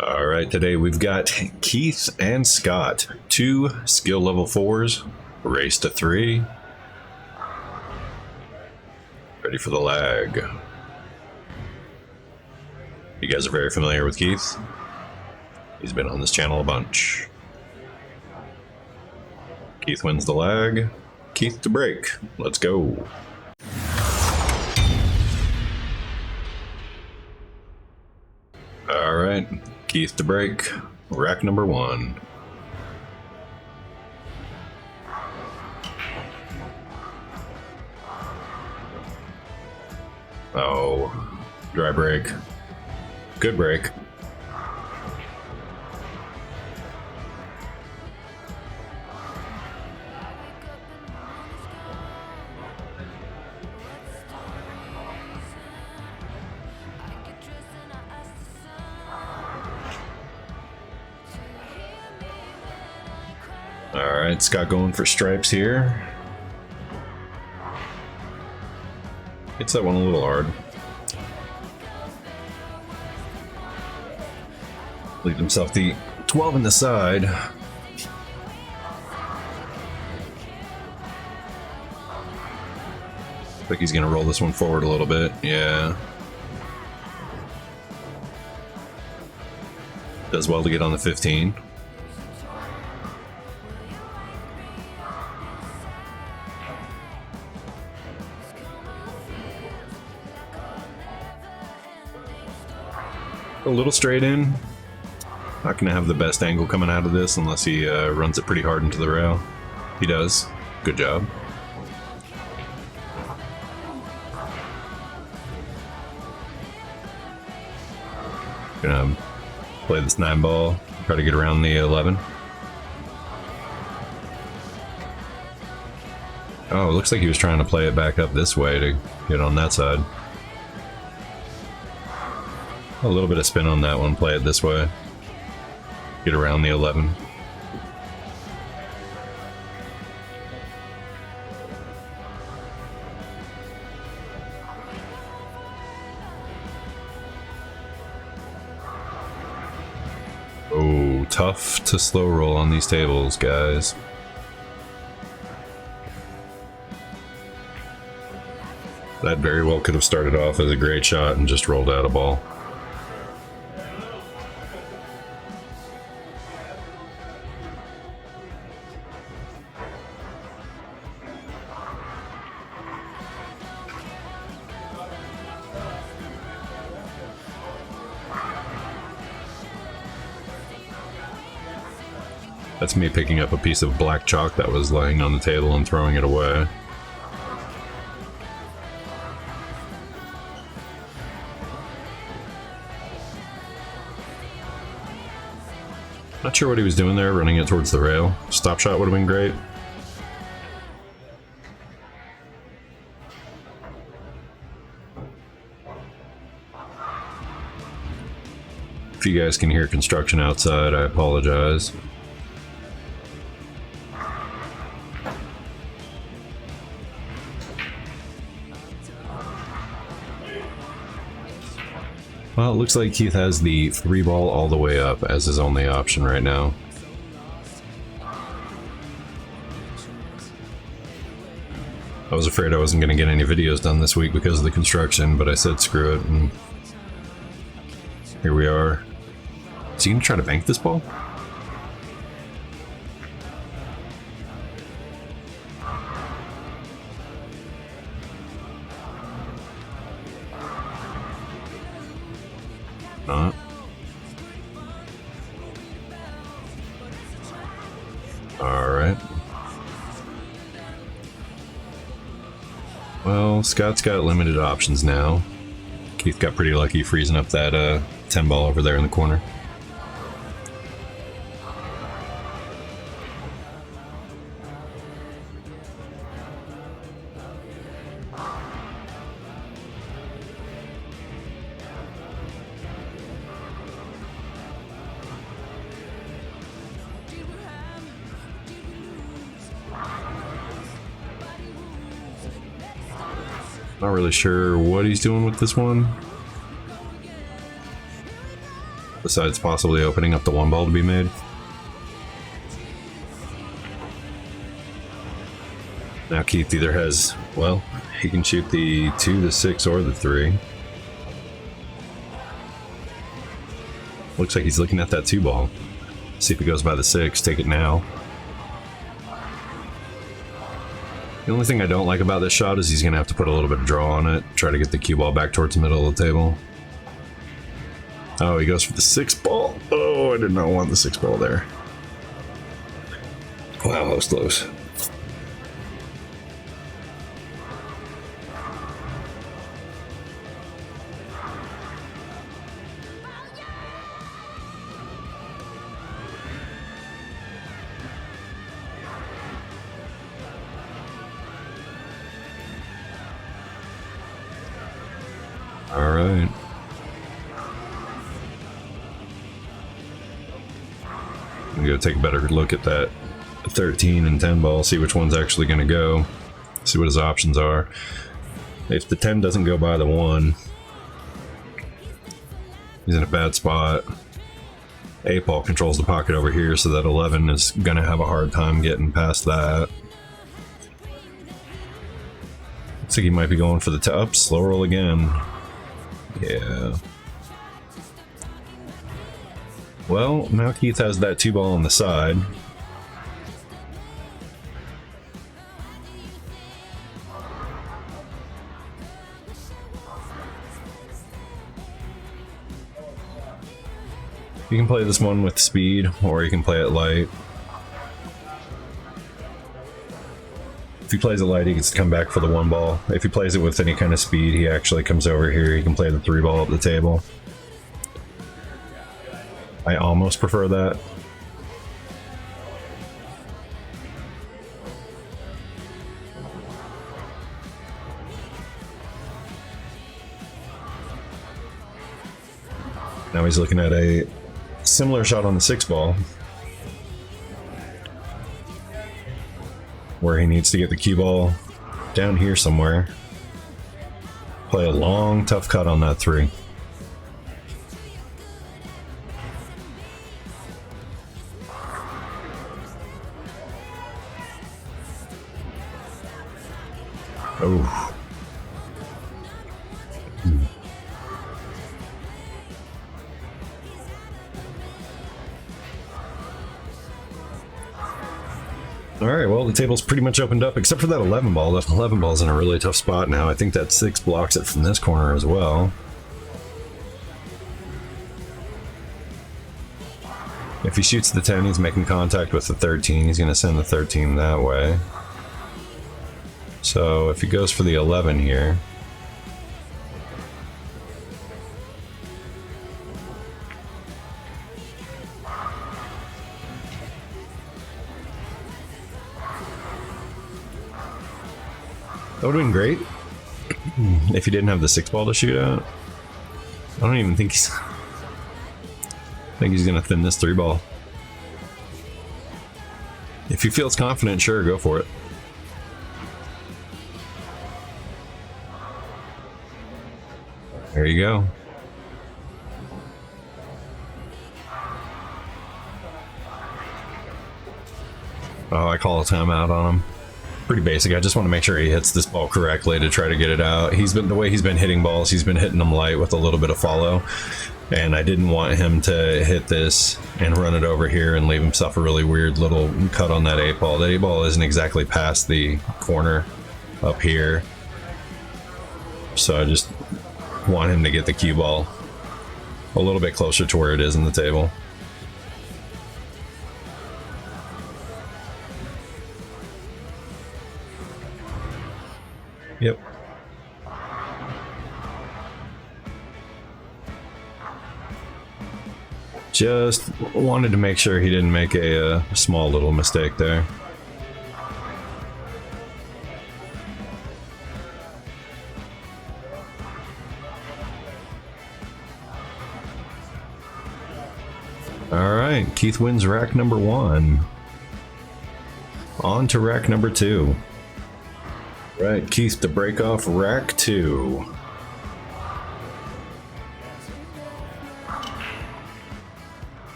All right, today we've got Keith and Scott, 2 skill level 4s, race to 3. Ready for the lag. You guys are very familiar with Keith. He's been on this channel a bunch. Keith wins the lag. Keith to break. Let's go. All right, Keith to break. Rack number 1. Oh, dry break. Good break. Alright, Scott going for stripes here. Hits that one a little hard. Leaves himself the 12 in the side. Looks like he's gonna roll this one forward a little bit. Yeah. Does well to get on the 15. A little straight in. Not gonna have the best angle coming out of this unless he runs it pretty hard into the rail. He does. Good job. Gonna play this 9 ball, try to get around the 11. Oh, it looks like he was trying to play it back up this way to get on that side. A little bit of spin on that one, play it this way. Get around the 11. Oh, tough to slow roll on these tables, guys. That very well could have started off as a great shot and just rolled out a ball. That's me picking up a piece of black chalk that was laying on the table and throwing it away. Not sure what he was doing there, running it towards the rail. Stop shot would have been great. If you guys can hear construction outside, I apologize. Well, it looks like Keith has the 3 ball all the way up as his only option right now. I was afraid I wasn't going to get any videos done this week because of the construction, but I said screw it, and here we are. Is he going to try to bank this ball? Not. Alright. Well, Scott's got limited options now. Keith got pretty lucky freezing up that 10 ball over there in the corner. Not really sure what he's doing with this one. besides possibly opening up the one ball to be made. Now Keith either has, well, he can shoot the 2, the 6, or the 3. Looks like he's looking at that 2 ball. See if he goes by the 6, take it now. The only thing I don't like about this shot is he's going to have to put a little bit of draw on it, try to get the cue ball back towards the middle of the table. Oh, he goes for the 6 ball. Oh, I did not want the 6 ball there. Wow, that was close. All right. I'm gonna take a better look at that 13 and 10 ball, see which one's actually gonna go, see what his options are. If the 10 doesn't go by the 1, he's in a bad spot. 8 ball controls the pocket over here, so that 11 is gonna have a hard time getting past that. Looks like he might be going for the up, slow roll again. Yeah. Well, now Keith has that 2 ball on the side. You can play this one with speed, or you can play it light. If he plays it light, he gets to come back for the 1 ball. If he plays it with any kind of speed, he actually comes over here. He can play the 3 ball up the table. I almost prefer that. Now he's looking at a similar shot on the 6 ball, where he needs to get the cue ball down here somewhere. Play a long, tough cut on that 3. Oh. Alright, well, the table's pretty much opened up, except for that 11 ball. That 11 ball's in a really tough spot now. I think that 6 blocks it from this corner as well. If he shoots the 10, he's making contact with the 13. He's going to send the 13 that way. So if he goes for the 11 here, that would have been great if he didn't have the 6 ball to shoot out. I don't even think he's... I think he's going to thin this 3 ball. If he feels confident, sure, go for it. There you go. Oh, I call a timeout on him. Pretty basic. I just want to make sure he hits this ball correctly to try to get it out. The way he's been hitting balls, he's been hitting them light with a little bit of follow. And I didn't want him to hit this and run it over here and leave himself a really weird little cut on that 8 ball. That 8 ball isn't exactly past the corner up here. So I just want him to get the cue ball a little bit closer to where it is in the table. Yep. Just wanted to make sure he didn't make a small little mistake there. All right, Keith wins rack number 1. On to rack number 2. Right, Keith to break off rack 2.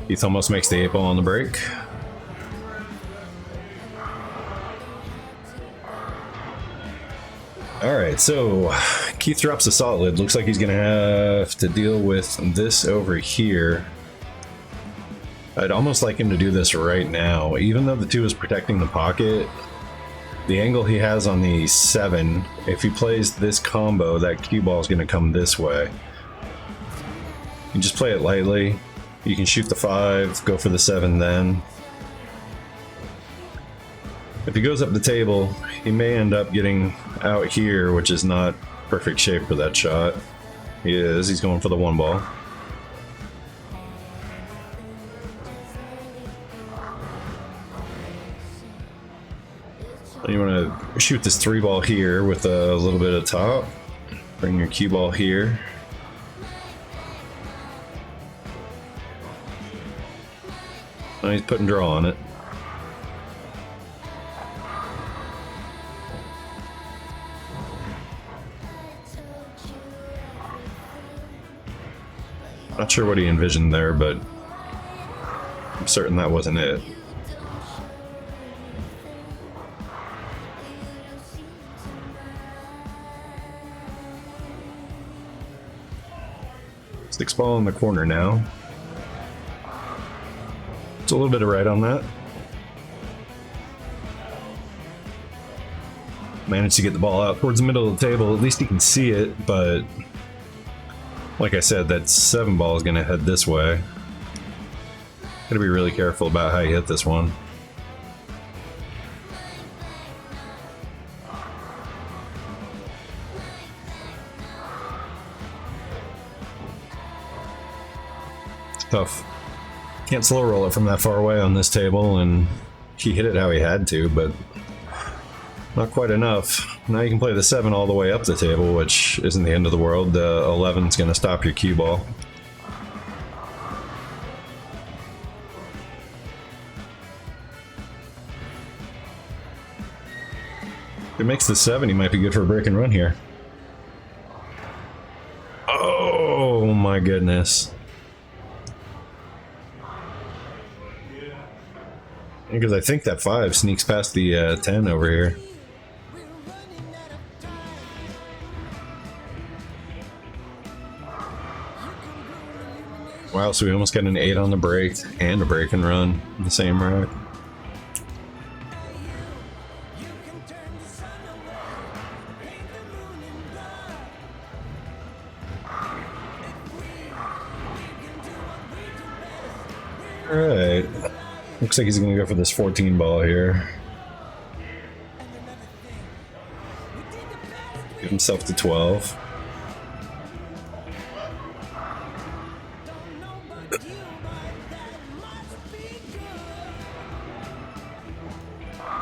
Keith almost makes the 8-ball on the break. Alright, so Keith drops a solid. Looks like he's going to have to deal with this over here. I'd almost like him to do this right now. Even though the 2 is protecting the pocket, the angle he has on the 7, if he plays this combo, that cue ball is going to come this way. You just play it lightly. You can shoot the 5, go for the 7 then. If he goes up the table, he may end up getting out here, which is not perfect shape for that shot. He is. He's going for the 1 ball. You want to shoot this 3 ball here with a little bit of top. Bring your cue ball here. Now he's putting draw on it. Not sure what he envisioned there, but I'm certain that wasn't it. Six ball in the corner now. It's a little bit of right on that. Managed to get the ball out towards the middle of the table. At least he can see it, but like I said, that 7 ball is going to head this way. Gotta be really careful about how you hit this one. It's tough. Can't slow roll it from that far away on this table, and he hit it how he had to, but not quite enough. Now you can play the 7 all the way up the table, which isn't the end of the world. The 11's going to stop your cue ball. If it makes the 7, he might be good for a break and run here. Oh my goodness. Because I think that 5 sneaks past the 10 over here. Wow, so we almost got an 8 on the break and a break and run in the same rack. Alright. Looks like he's going to go for this 14 ball here. Give himself to 12.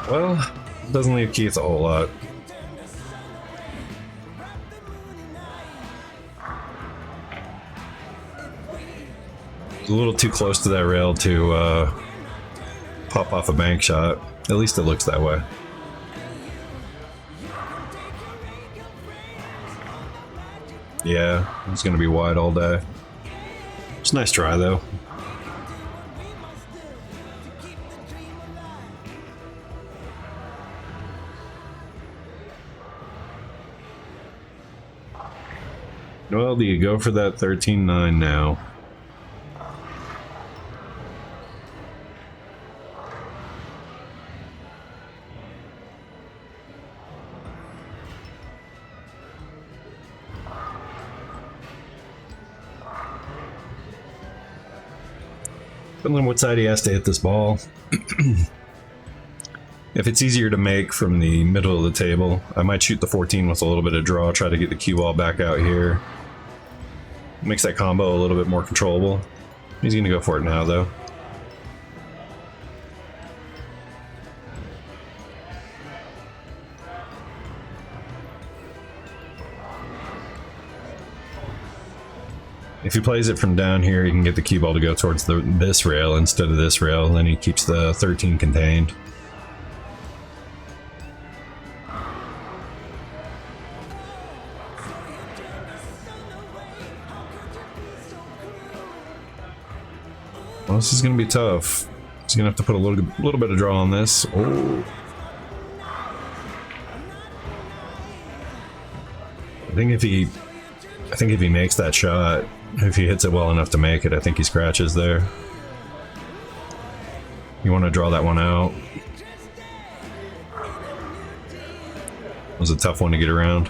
Well, doesn't leave Keith a whole lot. He's a little too close to that rail to pop off a bank shot. At least it looks that way. Yeah, it's going to be wide all day. It's a nice try though. Well, do you go for that 13-9 now? Depending on what side he has to hit this ball. If it's easier to make from the middle of the table, I might shoot the 14 with a little bit of draw, try to get the cue ball back out here. Makes that combo a little bit more controllable. He's gonna go for it now though. If he plays it from down here, he can get the cue ball to go towards this rail instead of this rail, and then he keeps the 13 contained. Well, this is gonna be tough. He's gonna have to put a little bit of draw on this. Oh. I think if he makes that shot, if he hits it well enough to make it, I think he scratches there. You want to draw that one out. It was a tough one to get around.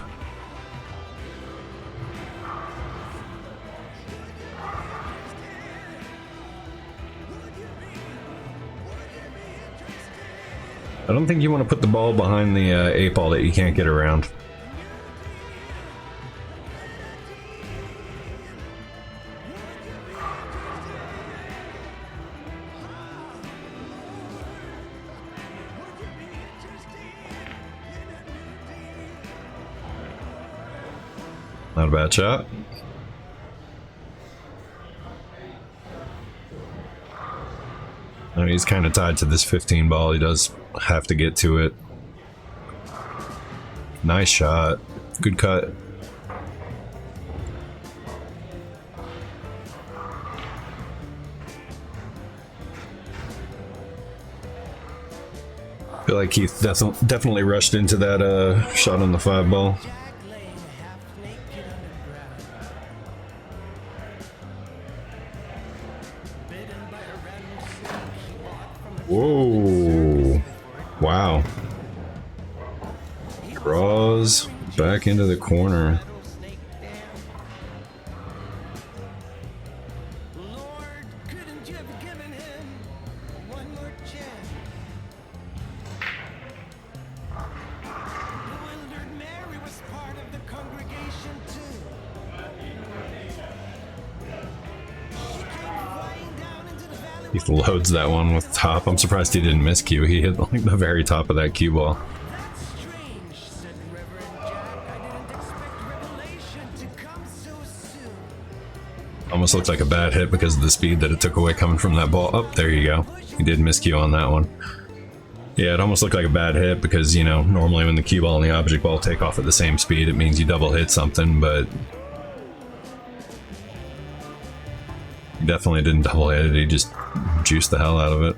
I don't think you want to put the ball behind the 8-ball that you can't get around. Not a bad shot. I mean, he's kind of tied to this 15 ball. He does have to get to it. Nice shot. Good cut. I feel like Keith definitely rushed into that shot on the 5 ball. Whoa. Wow. Draws back into the corner. He loads that one with top. I'm surprised he didn't miss cue. He hit like the very top of that cue ball. Almost looked like a bad hit because of the speed that it took away coming from that ball. Oh, there you go. He did miss cue on that one. Yeah, it almost looked like a bad hit because, you know, normally when the cue ball and the object ball take off at the same speed, it means you double hit something, but he definitely didn't double hit it. He just juiced the hell out of it.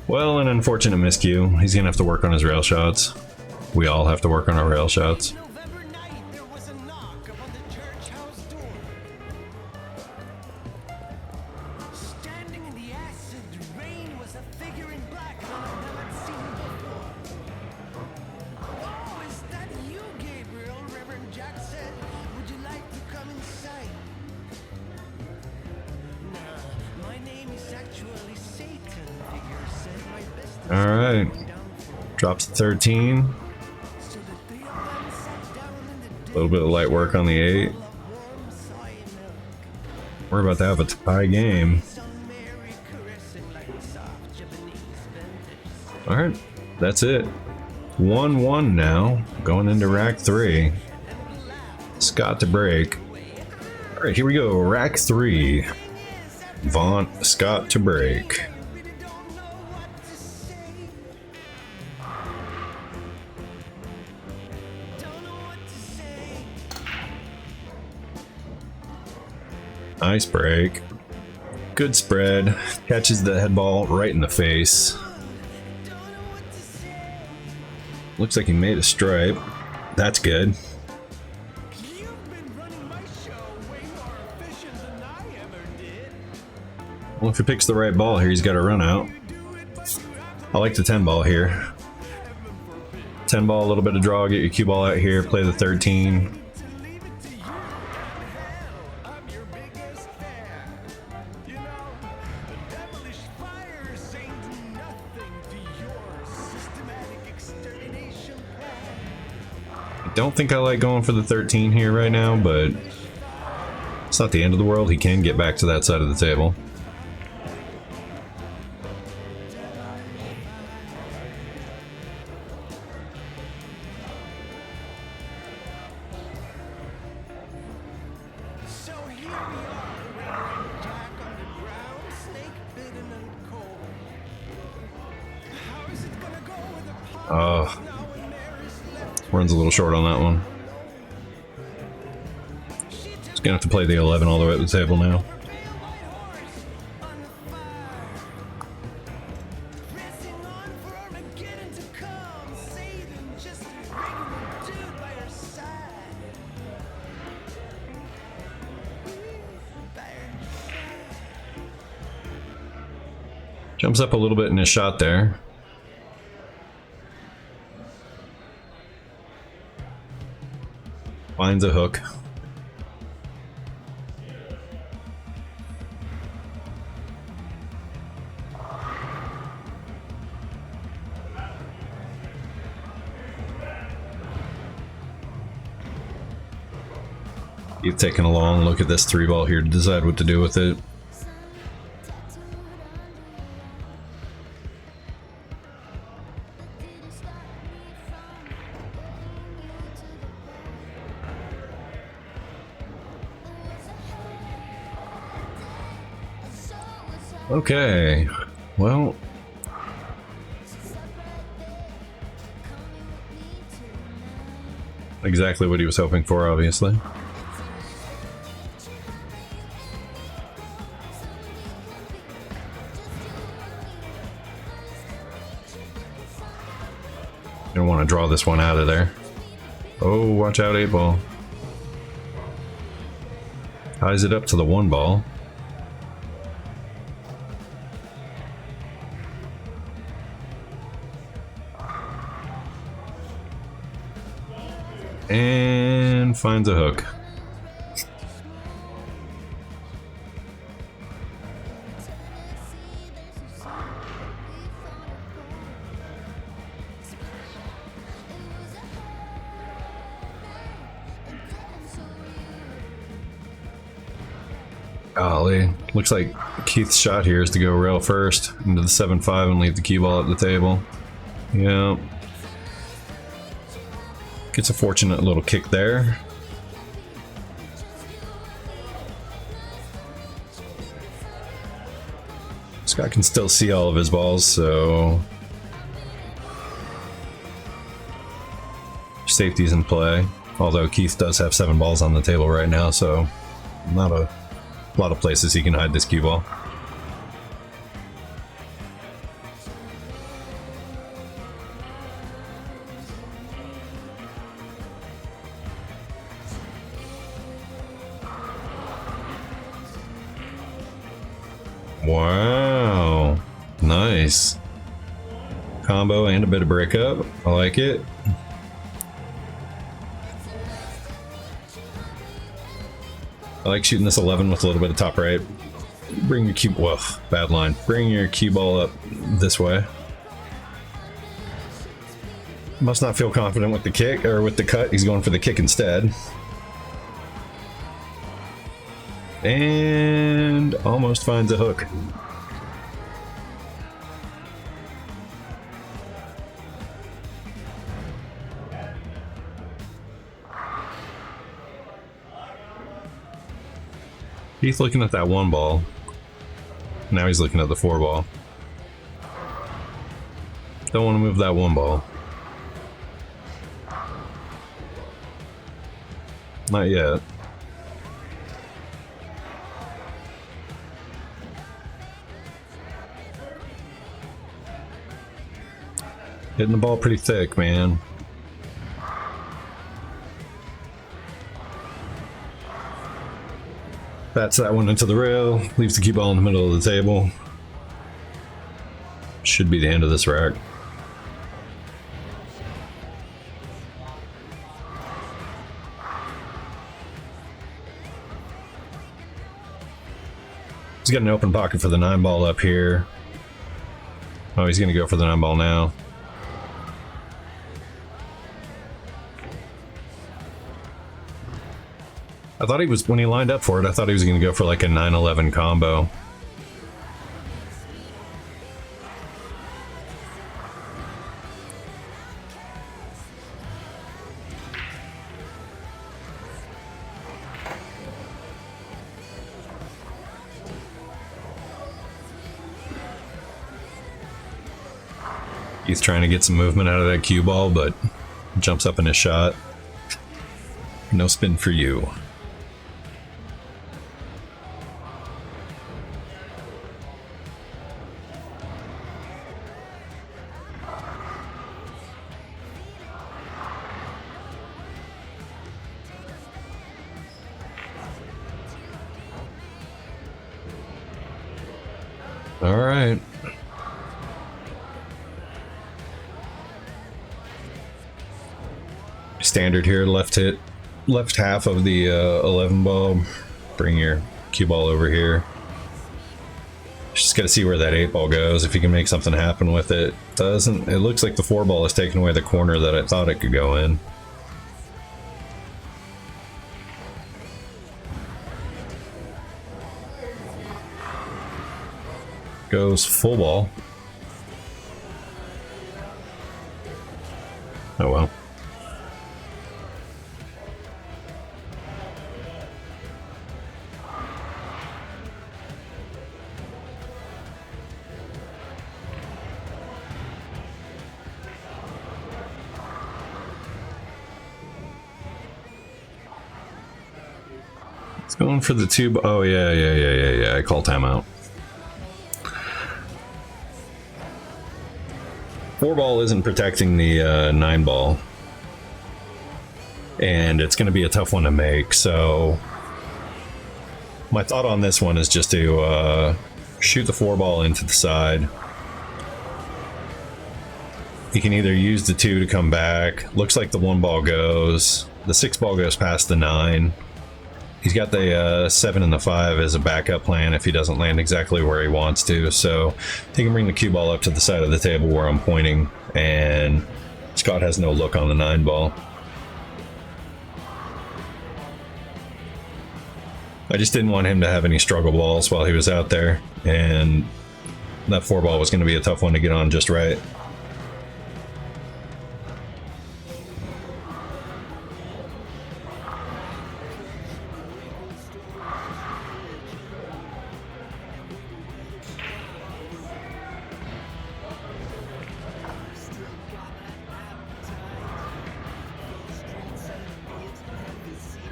Well, an unfortunate miscue. He's gonna have to work on his rail shots. We all have to work on our rail shots. Alright. Drops to 13. A little bit of light work on the 8. We're about to have a tie game. Alright. That's it. 1-1 now. Going into rack 3. Scott to break. Alright, here we go. Rack 3. Scott to break. Nice break. Good spread. Catches the head ball right in the face. Looks like he made a stripe. That's good. Well, if he picks the right ball here, he's got a run out. I like the 10 ball here. 10 ball, a little bit of draw, get your cue ball out here, play the 13. Don't think I like going for the 13 here right now, but it's not the end of the world. He can get back to that side of the table. Runs a little short on that one. Gonna have to play the 11 all the way up the table now. Jumps up a little bit in his shot there. Finds a hook. Keith taking a long look at this 3-ball here to decide what to do with it. Okay, well, exactly what he was hoping for, obviously. Don't want to draw this one out of there. Oh, watch out, 8-ball. Ties it up to the 1-ball. And finds a hook. Golly, looks like Keith's shot here is to go rail first into the 7-5 and leave the cue ball at the table. Yeah. Gets a fortunate little kick there. Scott can still see all of his balls, so safety's in play. Although Keith does have 7 balls on the table right now, so not a lot of places he can hide this cue ball. Wow, nice combo and a bit of breakup. I like it. I like shooting this 11 with a little bit of top right. Bring your cue, whoa, bad line. Bring your cue ball up this way. Must not feel confident with the kick or with the cut. He's going for the kick instead. And almost finds a hook. He's looking at that 1-ball. Now he's looking at the 4-ball. Don't want to move that 1-ball. Not yet. Hitting the ball pretty thick, man. Bats that one into the rail, leaves the cue ball in the middle of the table. Should be the end of this rack. He's got an open pocket for the 9-ball up here. Oh, he's gonna go for the 9-ball now. I thought he was, when he lined up for it, I thought he was going to go for like a 9-11 combo. He's trying to get some movement out of that cue ball, but jumps up in his shot. No spin for you. All right. Standard here, left hit, left half of the 11 ball. Bring your cue ball over here. Just got to see where that 8 ball goes, if you can make something happen with it. Doesn't, it looks like the 4 ball is taking away the corner that I thought it could go in. Goes full ball. Oh well. It's going for the 2. Oh yeah. I call timeout. 4 ball isn't protecting the 9 ball, and it's going to be a tough one to make. So my thought on this one is just to shoot the 4 ball into the side. You can either use the 2 to come back. Looks like the 1 ball goes. The 6 ball goes past the 9. He's got the 7 and the 5 as a backup plan if he doesn't land exactly where he wants to. So he can bring the cue ball up to the side of the table where I'm pointing, and Scott has no look on the 9 ball. I just didn't want him to have any struggle balls while he was out there, and that 4 ball was going to be a tough one to get on just right.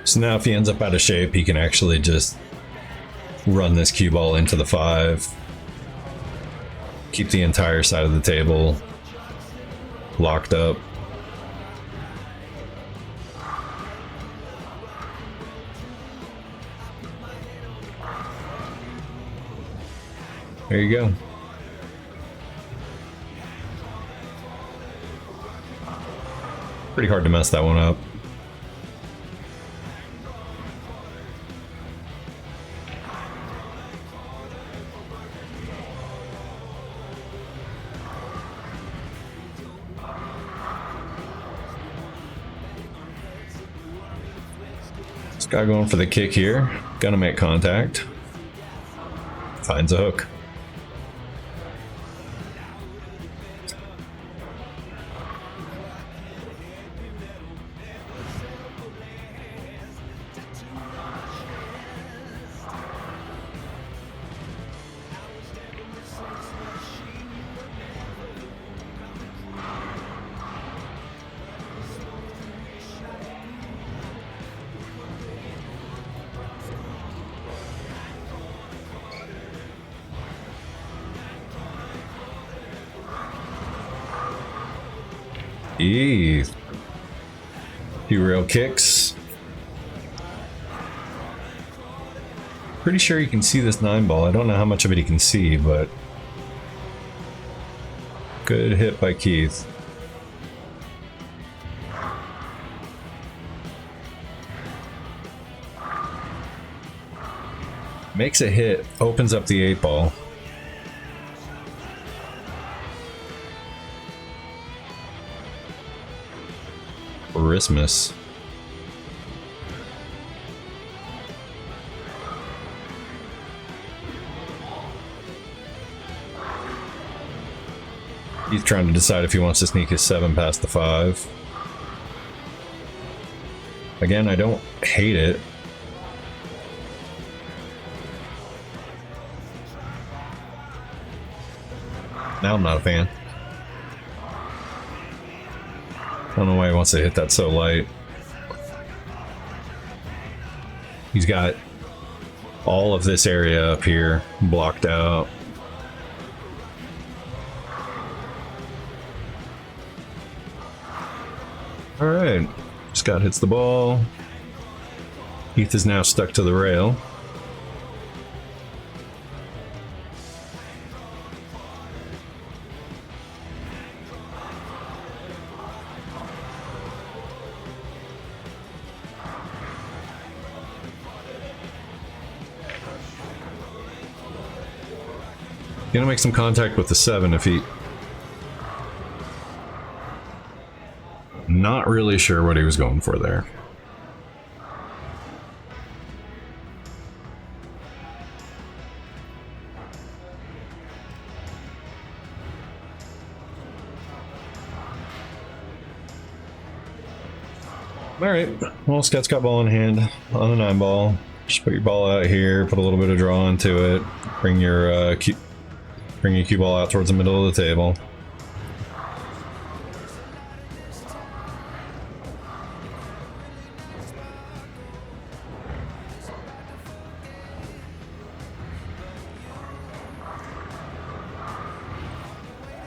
So now if he ends up out of shape, he can actually just run this cue ball into the 5, keep the entire side of the table locked up. There you go. Pretty hard to mess that one up. Guy going for the kick here. Gonna make contact. Finds a hook. Eee. Few rail kicks. Pretty sure you can see this 9 ball. I don't know how much of it he can see, but good hit by Keith. Makes a hit, opens up the 8 ball. Christmas. He's trying to decide if he wants to sneak his 7 past the 5. Again, I don't hate it. Now I'm not a fan. I don't know why he wants to hit that so light. He's got all of this area up here blocked out. All right, Scott hits the ball. Heath is now stuck to the rail. Gonna make some contact with the 7 if he... Not really sure what he was going for there. Alright, well, Scott's got ball in hand on a 9 ball. Just put your ball out here, put a little bit of draw into it, bring your cue ball out towards the middle of the table.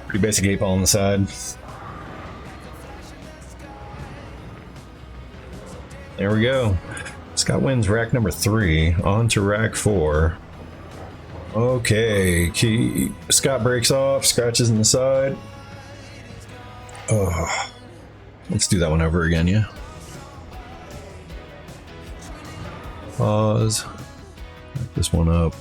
Pretty basic 8 ball on the side. There we go. Scott wins rack number 3. On to rack 4. Okay, Scott breaks off, scratches in the side. Oh, let's do that one over again, yeah. Pause. Back this one up.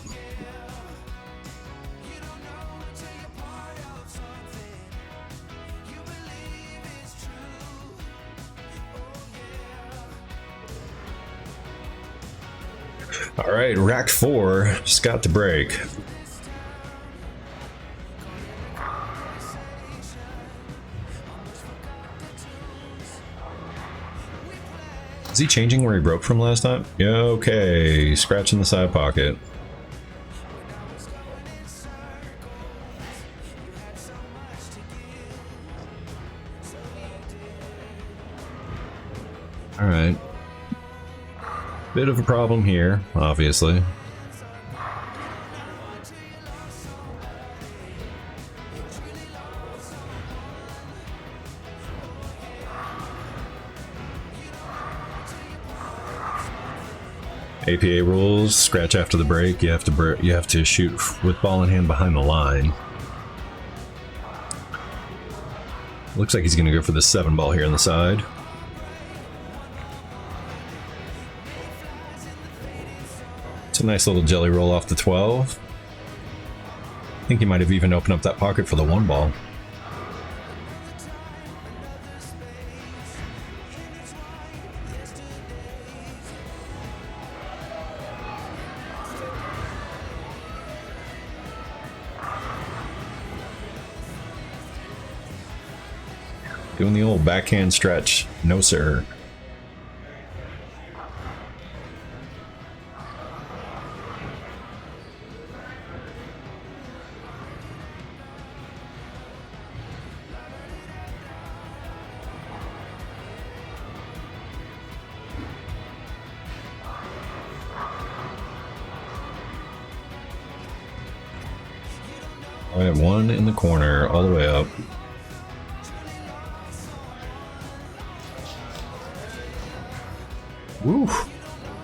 All right, rack 4, Scott to break. Is he changing where he broke from last time? Yeah, okay, scratch in the side pocket. All right. Bit of a problem here, obviously. APA rules, scratch after the break, you have to shoot with ball in hand behind the line. Looks like he's gonna go for the 7 ball here on the side. It's a nice little jelly roll off the 12. I think he might have even opened up that pocket for the 1 ball. Doing the old backhand stretch. No, sir. All right, 1 in the corner, all the way up. Woo!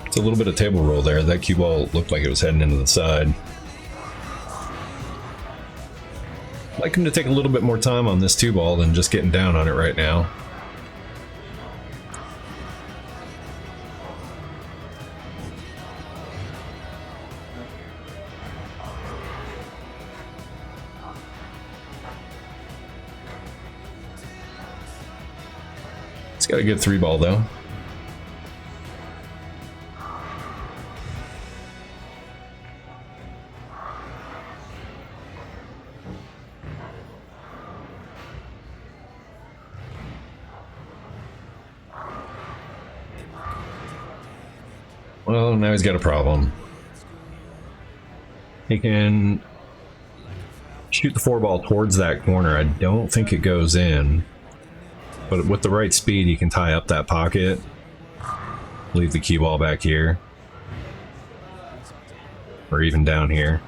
It's a little bit of table roll there. That cue ball looked like it was heading into the side. I'd like him to take a little bit more time on this 2 ball than just getting down on it right now. It's got a good 3 ball though. Well, now he's got a problem. He can shoot the 4 ball towards that corner. I don't think it goes in, but with the right speed, he can tie up that pocket, leave the cue ball back here, or even down here.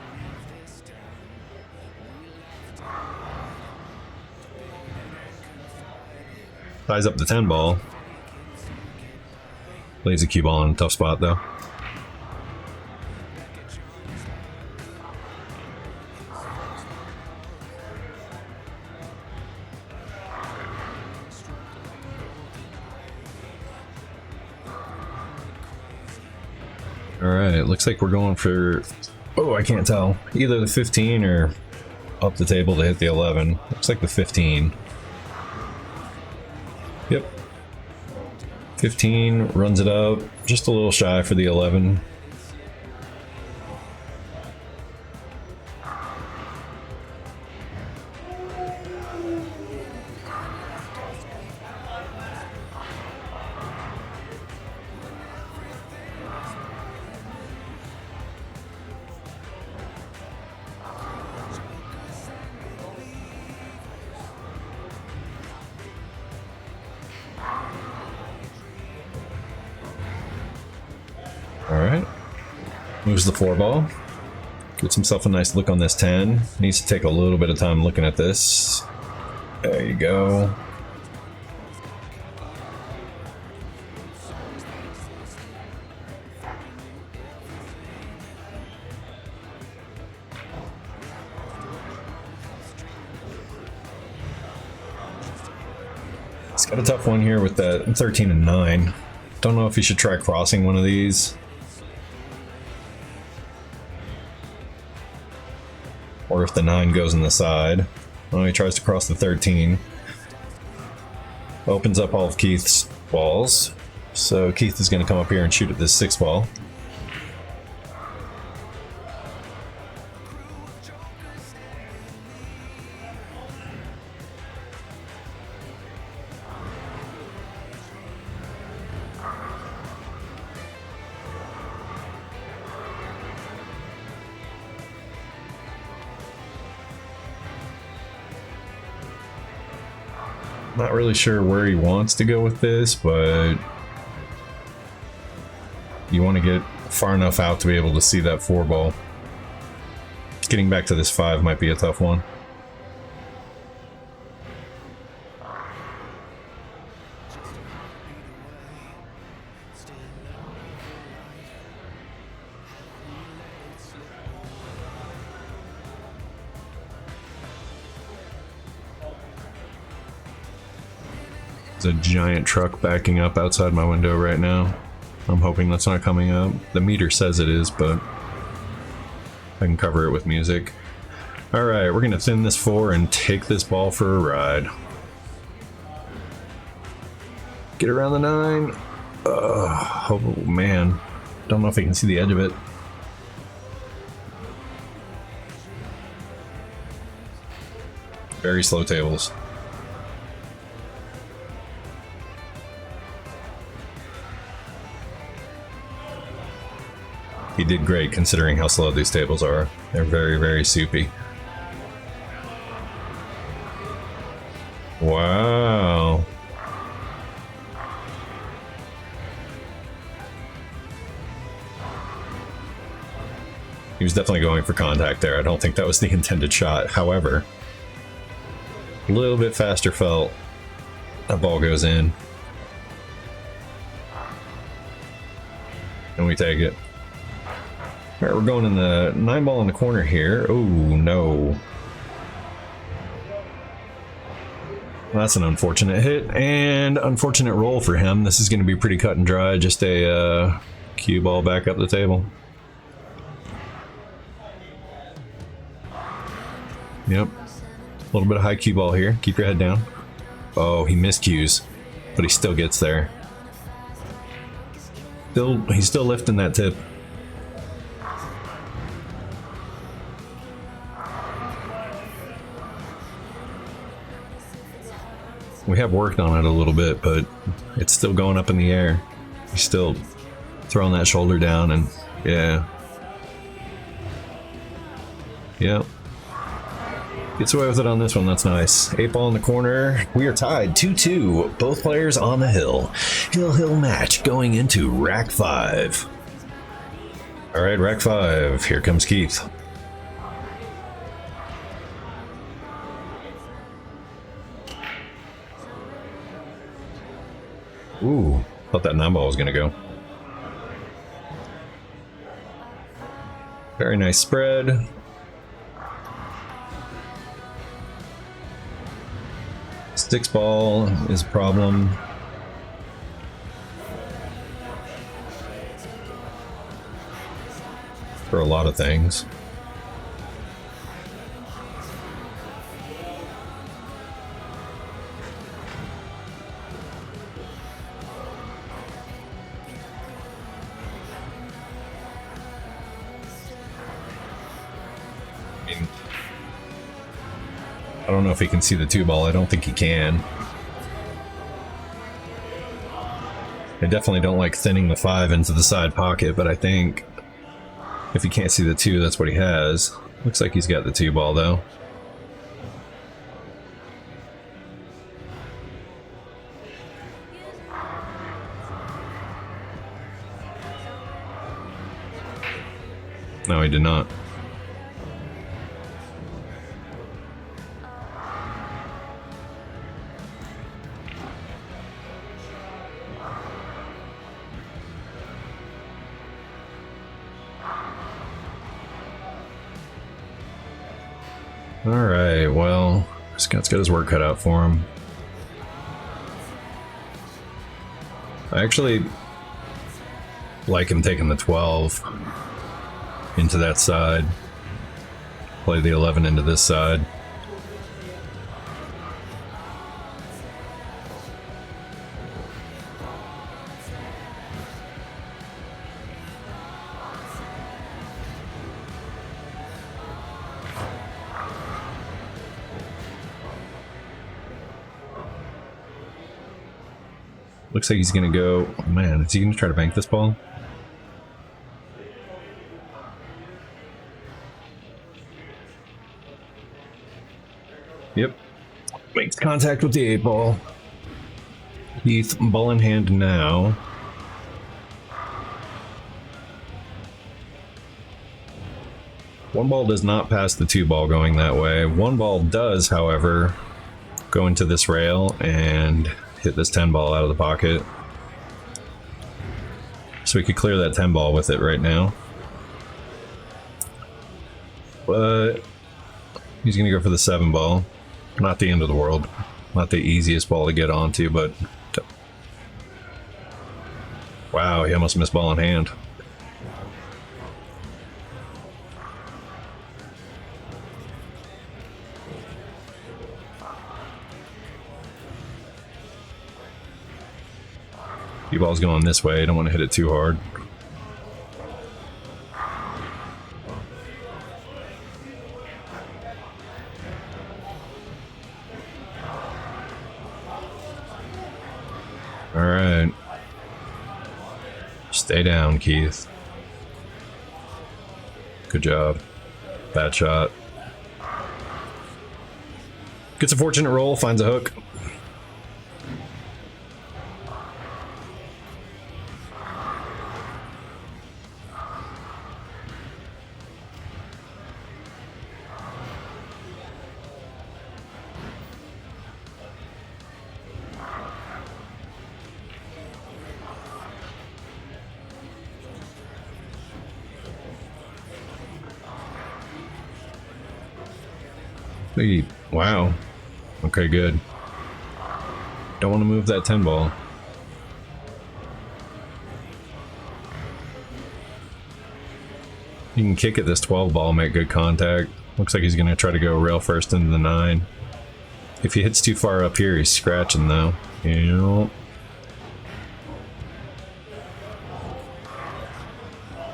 Ties up the 10 ball. Leaves the cue ball in a tough spot though. Alright, looks like we're going for... Oh, I can't tell. Either the 15 or up the table to hit the 11. Looks like the 15. Yep. 15 runs it up just a little shy for the 11. Alright, moves the 4 ball, gets himself a nice look on this 10, needs to take a little bit of time looking at this. There you go. It's got a tough one here with that 13 and 9. Don't know if he should try crossing one of these. Or if the 9 goes in the side. Well, he tries to cross the 13. Opens up all of Keith's balls. So Keith is going to come up here and shoot at this 6 ball. Not really sure where he wants to go with this, but you want to get far enough out to be able to see that 4 ball. Getting back to this 5 might be a tough one. There's a giant truck backing up outside my window right now. I'm hoping that's not coming up. The meter says it is, but I can cover it with music. Alright, we're going to thin this 4 and take this ball for a ride. Get around the 9. Oh man. Don't know if I can see the edge of it. Very slow tables. He did great considering how slow these tables are. They're very, very soupy. Wow. He was definitely going for contact there. I don't think that was the intended shot. However, a little bit faster felt. That ball goes in. And we take it. Alright, we're going in the 9 ball in the corner here. Oh no. That's an unfortunate hit and unfortunate roll for him. This is going to be pretty cut and dry. Just a cue ball back up the table. Yep. A little bit of high cue ball here. Keep your head down. Oh, he miscues, but he still gets there. He's still lifting that tip. We have worked on it a little bit, but it's still going up in the air. He's still throwing that shoulder down, and yeah. Yep. Gets away with it on this one, that's nice. 8 ball in the corner. We are tied 2-2. Both players on the hill. Hill match going into rack 5. Alright, rack 5. Here comes Keith. Ooh, thought that 9 ball was gonna go. Very nice spread. Six ball is a problem. For a lot of things. don't know if he can see the 2-ball. I don't think he can. I definitely don't like thinning the 5 into the side pocket, but I think if he can't see the 2, that's what he has. Looks like he's got the 2-ball though. No, he did not. Alright, well, Scott's got his work cut out for him. I actually like him taking the 12 into that side. Play the 11 into this side. Looks like he's gonna go. Oh man, is he gonna try to bank this ball? Yep. Makes contact with the 8-ball. Heath, ball in hand now. One ball does not pass the 2-ball going that way. One ball does, however, go into this rail and hit this 10-ball out of the pocket. So we could clear that 10-ball with it right now. But he's gonna go for the 7-ball. Not the end of the world. Not the easiest ball to get onto, but wow, he almost missed ball in hand. Ball's going this way. I don't want to hit it too hard. All right. Stay down, Keith. Good job. Bad shot. Gets a fortunate roll, finds a hook. Wow. Okay, good. Don't want to move that 10-ball. You can kick at this 12-ball, make good contact. Looks like he's going to try to go rail first into the 9. If he hits too far up here, he's scratching though. Yep.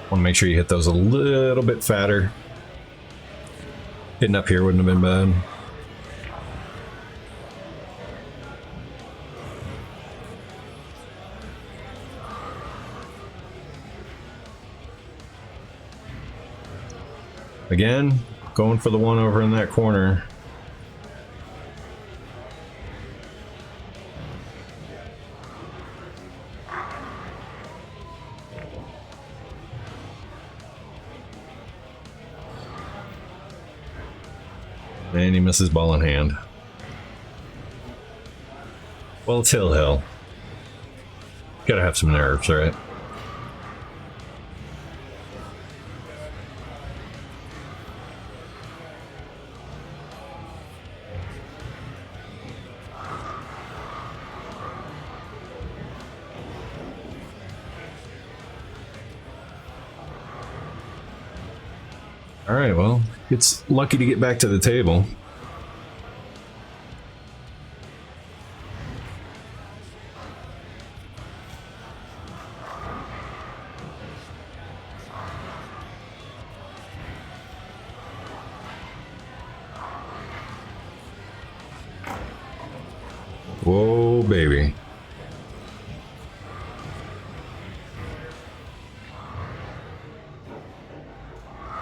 Want to make sure you hit those a little bit fatter. Hitting up here wouldn't have been bad. Again, going for the one over in that corner. And he misses ball in hand. Well, it's Hill. Gotta have some nerves, right? Alright, well, it's lucky to get back to the table. baby.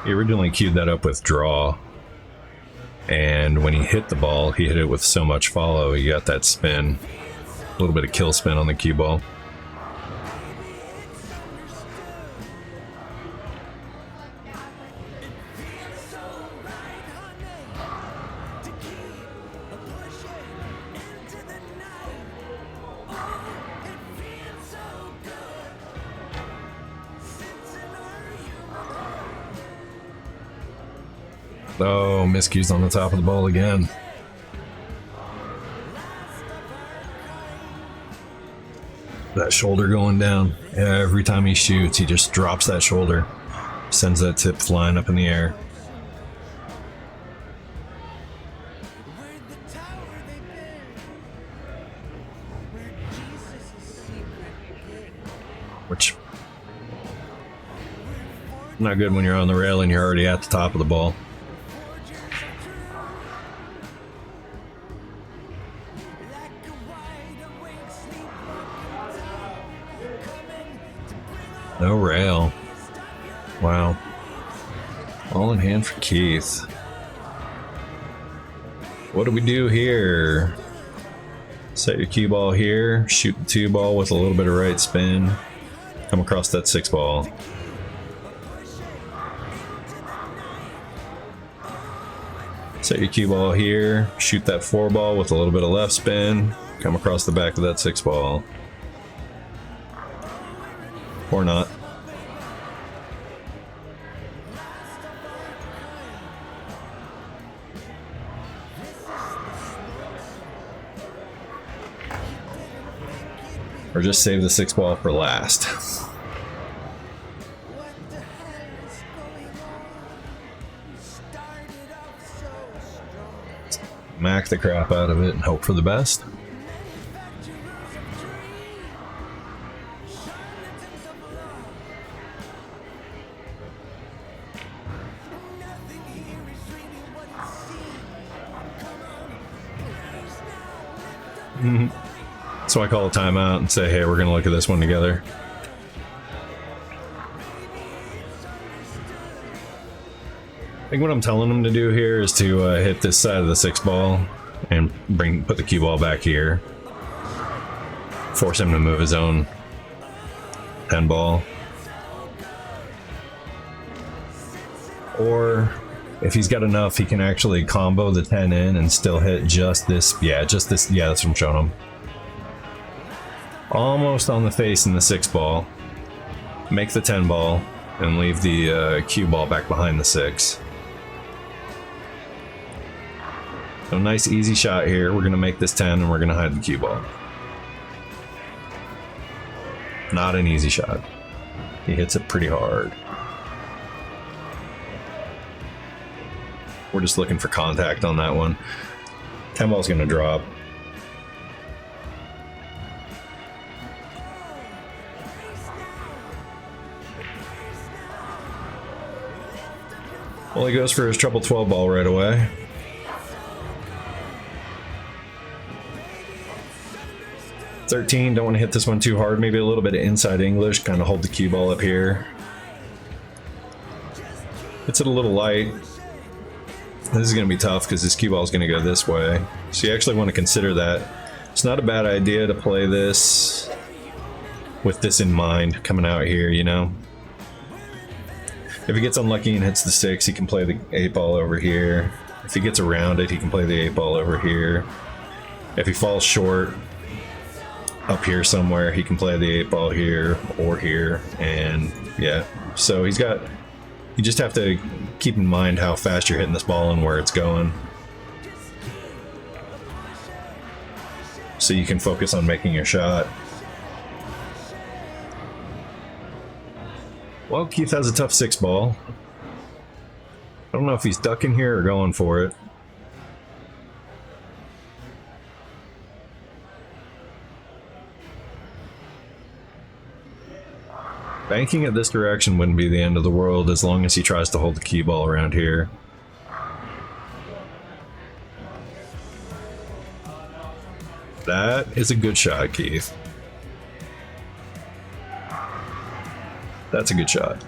He originally queued that up with draw, and when he hit the ball, he hit it with so much follow, he got that spin. A little bit of kill spin on the cue ball. Oh, miscues on the top of the ball again. That shoulder going down. Every time he shoots, he just drops that shoulder. Sends that tip flying up in the air. Which, not good when you're on the rail and you're already at the top of the ball. No rail. Wow. All in hand for Keith. What do we do here? Set your cue ball here. Shoot the 2 ball with a little bit of right spin. Come across that 6 ball. Set your cue ball here. Shoot that 4 ball with a little bit of left spin. Come across the back of that 6 ball. Or not. Or just save the 6 ball for last. Mac the crap out of it and hope for the best. So I call a timeout and say, hey, we're going to look at this one together. I think what I'm telling him to do here is to hit this side of the 6 ball and put the cue ball back here. Force him to move his own 10 ball. Or if he's got enough, he can actually combo the 10 in and still hit just this. Yeah, just this. Yeah, that's what I'm showing him. Almost on the face in the 6 ball. Make the 10 ball and leave the cue ball back behind the 6. So nice easy shot here. We're gonna make this 10 and we're gonna hide the cue ball. Not an easy shot. He hits it pretty hard. We're just looking for contact on that one. 10 ball's gonna drop. Well, he goes for his treble 12 ball right away. $13, don't want to hit this one too hard. Maybe a little bit of inside English, kind of hold the cue ball up here. Hits it a little light. This is going to be tough because this cue ball is going to go this way. So you actually want to consider that. It's not a bad idea to play this with this in mind coming out here, you know. If he gets unlucky and hits the 6, he can play the 8 ball over here. If he gets around it, he can play the 8 ball over here. If he falls short up here somewhere, he can play the 8 ball here or here. And yeah, so you just have to keep in mind how fast you're hitting this ball and where it's going, so you can focus on making your shot. Well, Keith has a tough 6 ball. I don't know if he's ducking here or going for it. Banking it this direction wouldn't be the end of the world as long as he tries to hold the cue ball around here. That is a good shot, Keith. That's a good shot.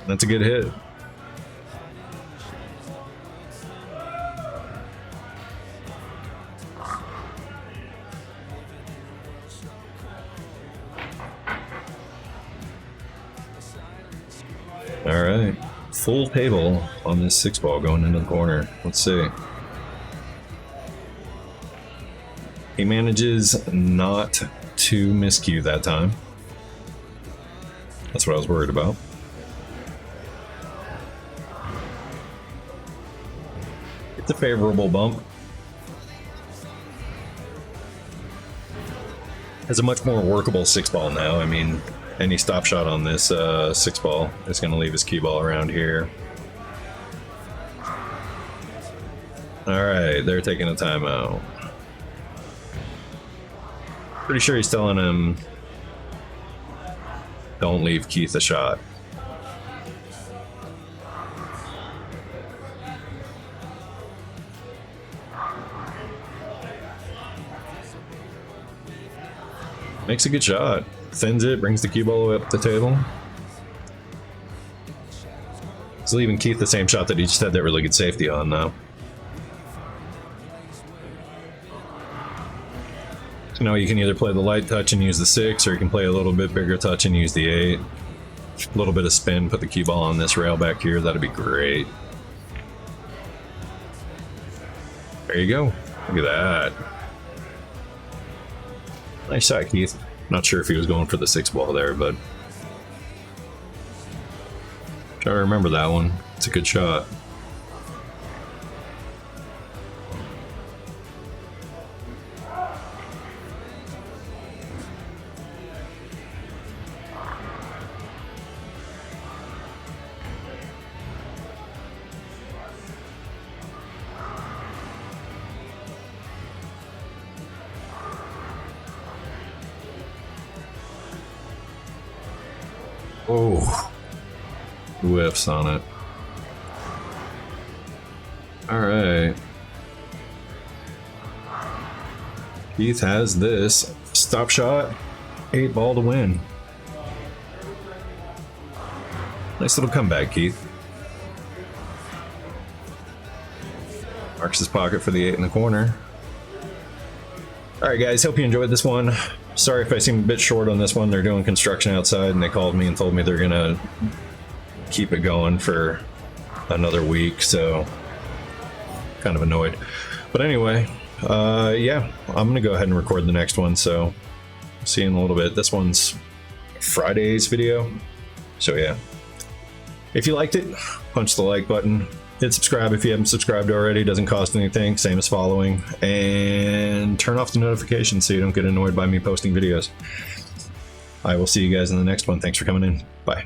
That's a good hit. All right, full table on this 6-ball going into the corner. Let's see. He manages not to miscue that time. That's what I was worried about. It's a favorable bump. Has a much more workable 6-ball now. I mean, any stop shot on this 6-ball is going to leave his cue ball around here. All right, they're taking a timeout. Pretty sure he's telling him, don't leave Keith a shot. Makes a good shot. Thins it, brings the cue ball up the table. He's leaving Keith the same shot that he just had that really good safety on now. So now you can either play the light touch and use the 6, or you can play a little bit bigger touch and use the 8. A little bit of spin, put the cue ball on this rail back here, that'd be great. There you go. Look at that. Nice shot, Keith. Not sure if he was going for the 6-ball there, but try to remember that one. It's a good shot. Oh, whiffs on it. All right. Keith has this stop shot, 8-ball to win. Nice little comeback, Keith. Marks his pocket for the 8 in the corner. All right, guys, hope you enjoyed this one. Sorry if I seem a bit short on this one. They're doing construction outside, and they called me and told me they're gonna keep it going for another week, so kind of annoyed. But anyway, yeah, I'm gonna go ahead and record the next one, so see you in a little bit. This one's Friday's video, so yeah. If you liked it, punch the like button. Hit subscribe if you haven't subscribed already. Doesn't cost anything, same as following. And turn off the notifications so you don't get annoyed by me posting videos. I will see you guys in the next one. Thanks for coming in. Bye.